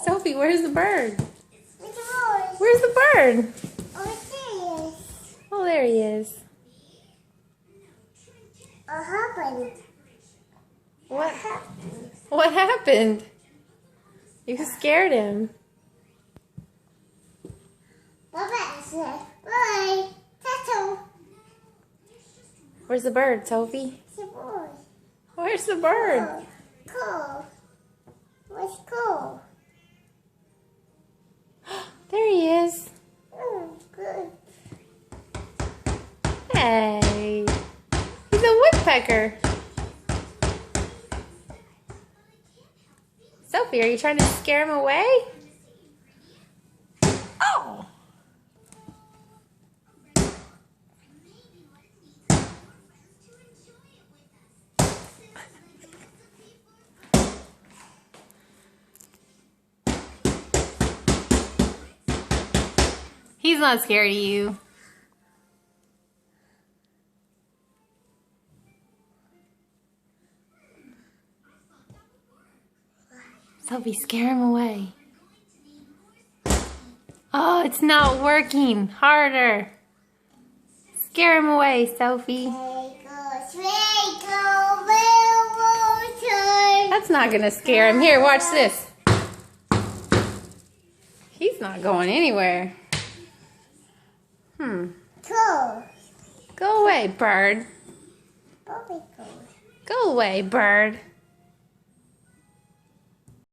Sophie, where's the bird? It's a boy. Where's the bird? Oh, there he is. Oh, there he is. What happened? What? What happened? You scared him. Bye-bye, sir. Bye. Tattoo. Where's the bird, Sophie? It's a boy. Where's the bird? Cool. What's cool? There he is. Good. Hey. He's a woodpecker. Sophie, are you trying to scare him away? Oh. He's not scared of you. Sophie, scare him away. Oh, it's not working. Harder. Scare him away, Sophie. That's not going to scare him. Here, watch this. He's not going anywhere. Cool. Go away, bird. Go away, bird.